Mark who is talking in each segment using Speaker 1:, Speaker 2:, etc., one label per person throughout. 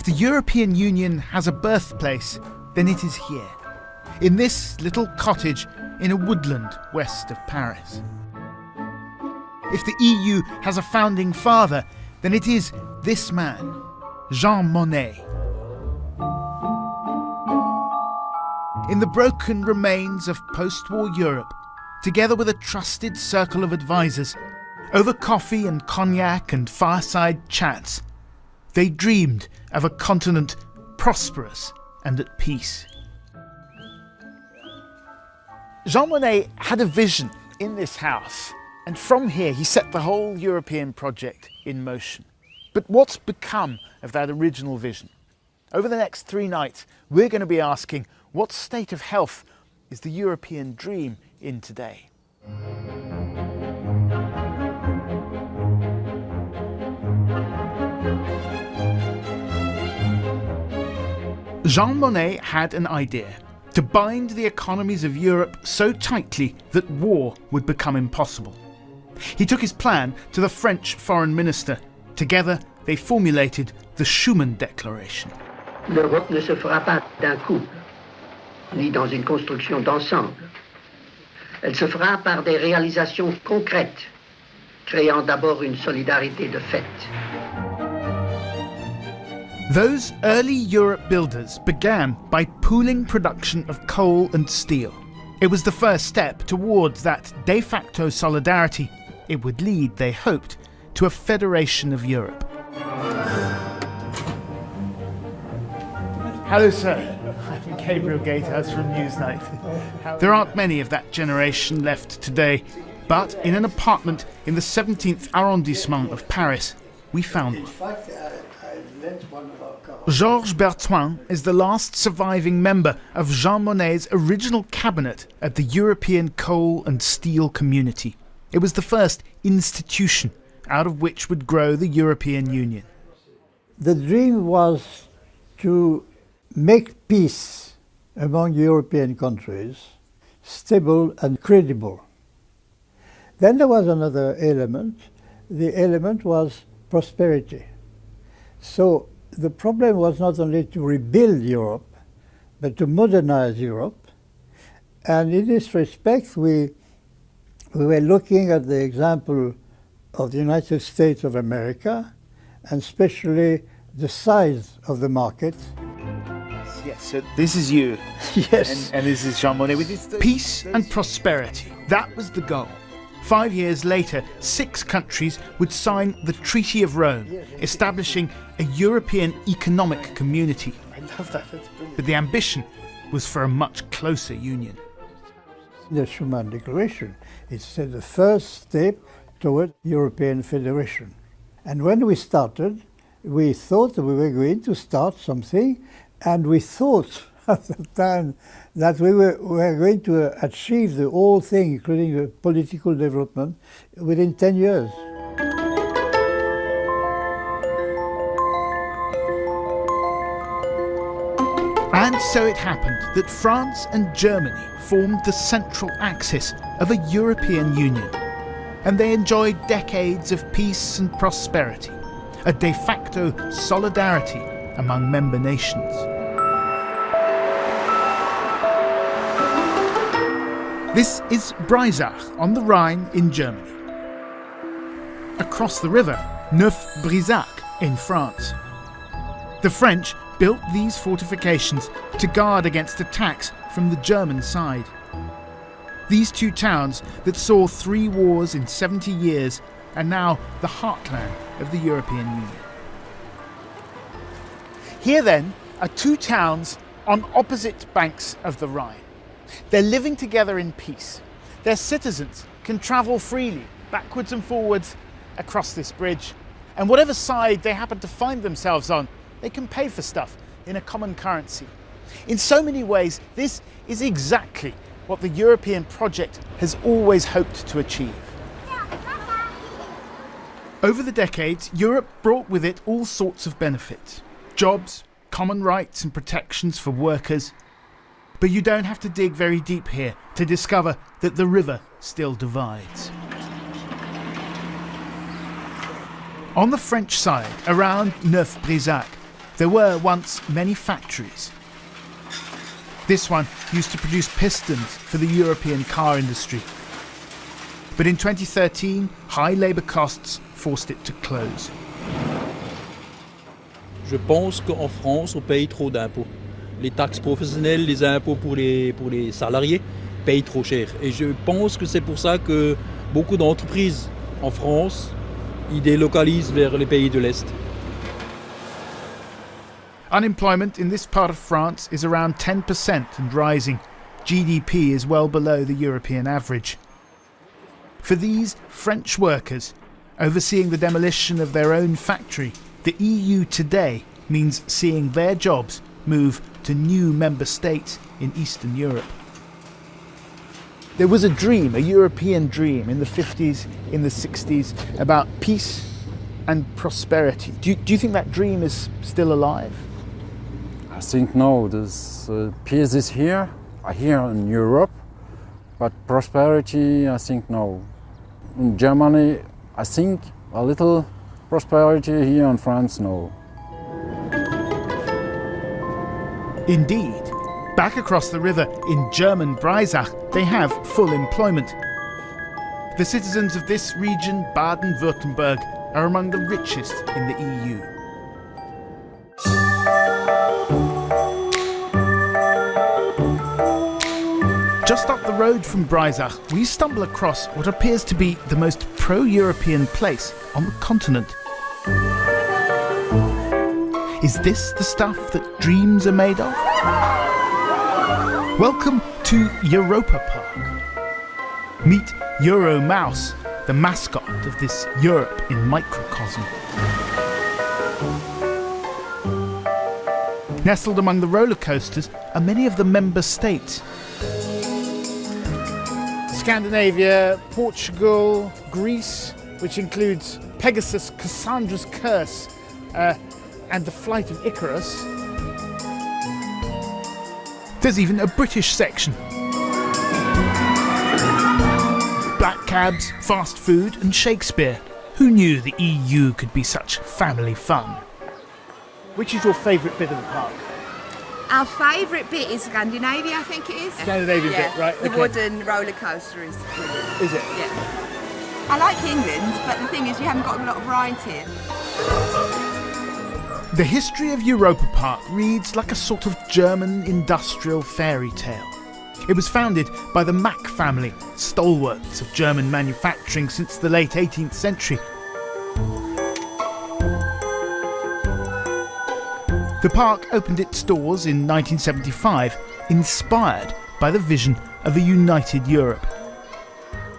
Speaker 1: the European Union has a birthplace, then it is here, in this little cottage in a woodland west of Paris. If the EU has a founding father, then it is this man, Jean Monnet. In the broken remains of post-war Europe, together with a trusted circle of advisors, over coffee and cognac and fireside chats, they dreamed of a continent prosperous and at peace. Jean Monnet had a vision in this house, and from here he set the whole European project in motion. But what's become of that original vision? Over the next 3 nights, we're going to be asking, what state of health is the European dream in today? Jean Monnet had an idea: to bind the economies of Europe so tightly that war would become impossible. He took his plan to the French foreign minister. Together, they formulated the Schuman Declaration.
Speaker 2: L'Europe ne se fera pas d'un coup, ni dans une construction d'ensemble. Elle se fera par des réalisations concrètes, créant d'abord une solidarité de fait.
Speaker 1: Those early Europe builders began by pooling production of coal and steel. It was the first step towards that de facto solidarity. It would lead, they hoped, to a federation of Europe. Hello, sir. I'm Gabriel Gatehouse from Newsnight. There aren't many of that generation left today, but in an apartment in the 17th arrondissement of Paris, we found one. Georges Bertoin is the last surviving member of Jean Monnet's original cabinet at the European Coal and Steel Community. It was the first institution out of which would grow the European Union.
Speaker 3: The dream was to make peace among European countries stable and credible. Then there was another element. The element was prosperity. So the problem was not only to rebuild Europe, but to modernize Europe. And in this respect, we were looking at the example of the United States of America, and especially the size of the market.
Speaker 1: Yes, so this is you.
Speaker 3: Yes.
Speaker 1: And this is Jean Monnet with his peace and prosperity. That was the goal. 5 years later, 6 countries would sign the Treaty of Rome, establishing a European economic community.
Speaker 3: I love that. That's brilliant.
Speaker 1: But the ambition was for a much closer union.
Speaker 3: The Schuman Declaration, it said the first step toward European federation. And when we started, we thought that we were going to start something, and we thought at the time that we were going to achieve the whole thing, including the political development, within 10 years.
Speaker 1: And so it happened that France and Germany formed the central axis of a European Union. And they enjoyed decades of peace and prosperity, a de facto solidarity among member nations. This is Breisach on the Rhine in Germany. Across the river, Neuf-Brisach in France. The French built these fortifications to guard against attacks from the German side. These 2 towns that saw 3 wars in 70 years are now the heartland of the European Union. Here then are 2 towns on opposite banks of the Rhine. They're living together in peace. Their citizens can travel freely, backwards and forwards, across this bridge. And whatever side they happen to find themselves on, they can pay for stuff in a common currency. In so many ways, this is exactly what the European project has always hoped to achieve. Over the decades, Europe brought with it all sorts of benefits. Jobs, common rights and protections for workers. But you don't have to dig very deep here to discover that the river still divides. On the French side, around Neuf-Brisach, There were once many factories. This one used to produce pistons for the European car industry. But in 2013, high labour costs forced it to close.
Speaker 4: Je pense qu'en France, on paye trop d'impôts. Les taxes professionnelles, les impôts pour les salariés payent trop cher. Et je pense que c'est pour ça que beaucoup d'entreprises en France, ils délocalisent vers les pays de l'Est.
Speaker 1: Unemployment in this part of France is around 10% and rising. GDP is well below the European average. For these French workers, overseeing the demolition of their own factory, the EU today means seeing their jobs move to new member states in Eastern Europe. There was a dream, a European dream in the 50s, in the 60s, about peace and prosperity. Do you think that dream is still alive?
Speaker 5: I think no, this peace is here in Europe, but prosperity, I think no. In Germany, I think a little prosperity. Here in France, no.
Speaker 1: Indeed. Back across the river in German Breisach, they have full employment. The citizens of this region, Baden-Württemberg, are among the richest in the EU. Just up the road from Breisach, we stumble across what appears to be the most pro-European place on the continent. Is this the stuff that dreams are made of? Welcome to Europa Park. Meet Euro Mouse, the mascot of this Europe in microcosm. Nestled among the roller coasters are many of the member states. Scandinavia, Portugal, Greece, which includes Pegasus, Cassandra's Curse, and the Flight of Icarus. There's even a British section. Black cabs, fast food and Shakespeare. Who knew the EU could be such family fun? Which is your favourite bit of the park?
Speaker 6: Our favourite bit is Scandinavia, I think it is.
Speaker 1: Scandinavian bit, right.
Speaker 6: The
Speaker 1: okay.
Speaker 6: wooden roller coaster is brilliant.
Speaker 1: Is it?
Speaker 6: Yeah. I like England, but the thing is you haven't got a lot of rides here.
Speaker 1: The history of Europa Park reads like a sort of German industrial fairy tale. It was founded by the Mack family, stalwarts of German manufacturing since the late 18th century. The park opened its doors in 1975, inspired by the vision of a united Europe.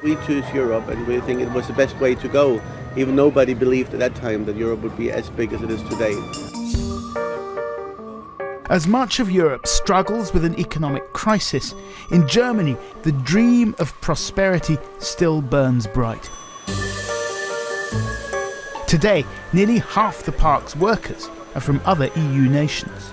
Speaker 7: We choose Europe and we think it was the best way to go. Even nobody believed at that time that Europe would be as big as it is today.
Speaker 1: As much of Europe struggles with an economic crisis, in Germany the dream of prosperity still burns bright. Today, nearly half the park's workers are from other EU nations.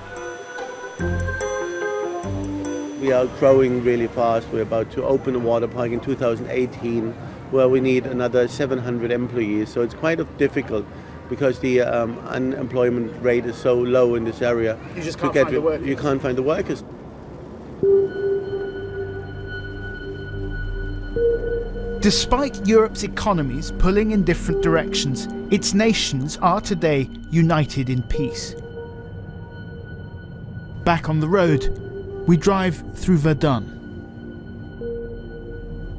Speaker 7: We are growing really fast. We're about to open a water park in 2018 where we need another 700 employees. So it's quite difficult because the unemployment rate is so low in this area.
Speaker 1: You just can't find the workers.
Speaker 7: You can't find the workers.
Speaker 1: Despite Europe's economies pulling in different directions, its nations are today united in peace. Back on the road, we drive through Verdun.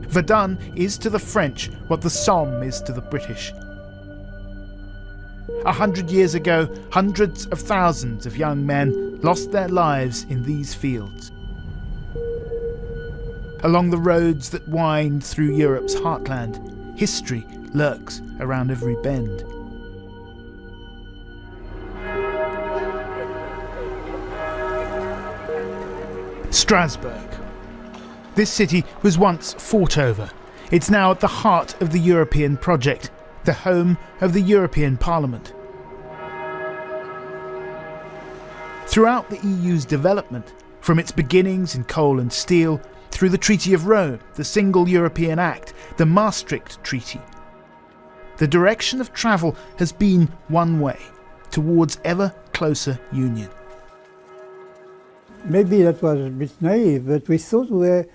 Speaker 1: Verdun is to the French what the Somme is to the British. 100 years ago, hundreds of thousands of young men lost their lives in these fields. Along the roads that wind through Europe's heartland, history lurks around every bend. Strasbourg. This city was once fought over. It's now at the heart of the European project, the home of the European Parliament. Throughout the EU's development, from its beginnings in coal and steel, through the Treaty of Rome, the Single European Act, the Maastricht Treaty, the direction of travel has been one way, towards ever closer union.
Speaker 3: Maybe that was a bit naive, but we thought we were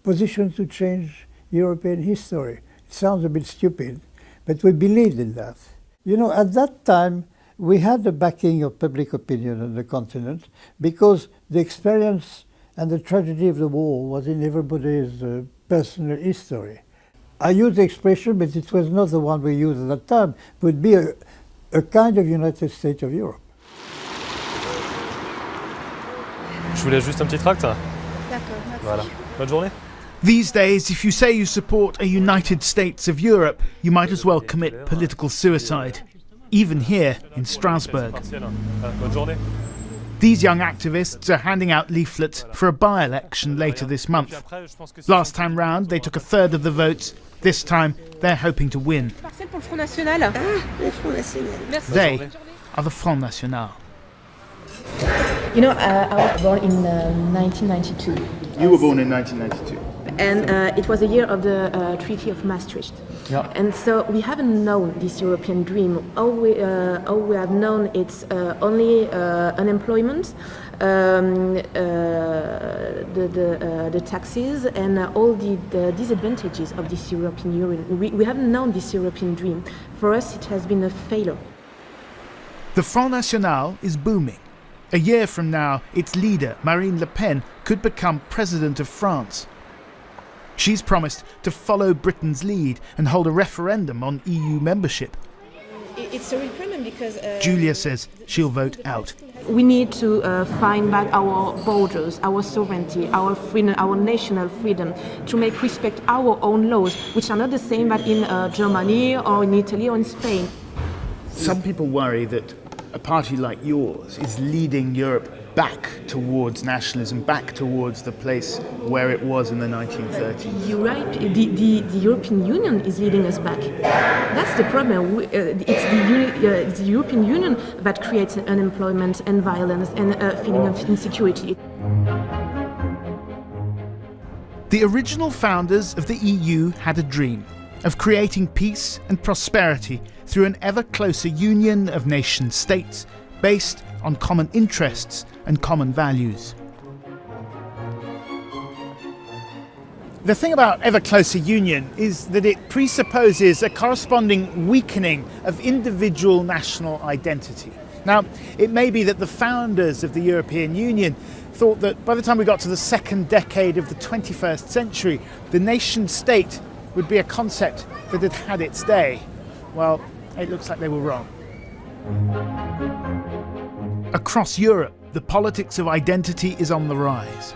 Speaker 3: positioned to change European history. It sounds a bit stupid, but we believed in that. You know, at that time, we had the backing of public opinion on the continent because the experience and the tragedy of the war was in everybody's personal history. I use the expression, but it was not the one we used at that time. It would be a kind of United States of Europe.
Speaker 8: Je voulais juste un petit tract.
Speaker 6: D'accord, merci.
Speaker 8: Voilà. Bonne journée.
Speaker 1: These days, if you say you support a United States of Europe, you might as well commit political suicide, even here in Strasbourg.
Speaker 8: Bonne journée.
Speaker 1: These young activists are handing out leaflets for a by-election later this month. Last time round, they took a third of the votes. This time, they're hoping to win. They are the Front National.
Speaker 9: You know, I was born in 1992.
Speaker 1: You were born in 1992.
Speaker 9: And it was the year of the Treaty of Maastricht.
Speaker 1: Yeah.
Speaker 9: And so we haven't known this European dream. All we have known it's only unemployment, the taxes, and all the disadvantages of this European Union. We haven't known this European dream. For us, it has been a failure.
Speaker 1: The Front National is booming. A year from now, its leader, Marine Le Pen, could become President of France. She's promised to follow Britain's lead and hold a referendum on EU membership.
Speaker 9: It's a referendum because...
Speaker 1: Julia says she'll vote out.
Speaker 9: We need to find back our borders, our sovereignty, our freedom, our national freedom, to make respect our own laws, which are not the same but in Germany or in Italy or in Spain.
Speaker 1: Some people worry that a party like yours is leading Europe back towards nationalism, back towards the place where it was in the 1930s.
Speaker 9: You're right. The European Union is leading us back. That's the problem. It's the European Union that creates unemployment and violence and a feeling of insecurity.
Speaker 1: The original founders of the EU had a dream of creating peace and prosperity through an ever closer union of nation states based on common interests and common values. The thing about ever closer union is that it presupposes a corresponding weakening of individual national identity. Now, it may be that the founders of the European Union thought that by the time we got to the second decade of the 21st century, the nation state would be a concept that had had its day. Well, it looks like they were wrong. Across Europe, the politics of identity is on the rise.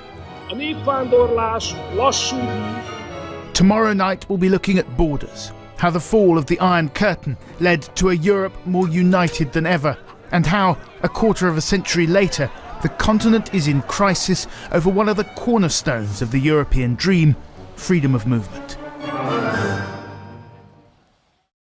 Speaker 1: Tomorrow night we'll be looking at borders, how the fall of the Iron Curtain led to a Europe more united than ever, and how, a quarter of a century later, the continent is in crisis over one of the cornerstones of the European dream, freedom of movement.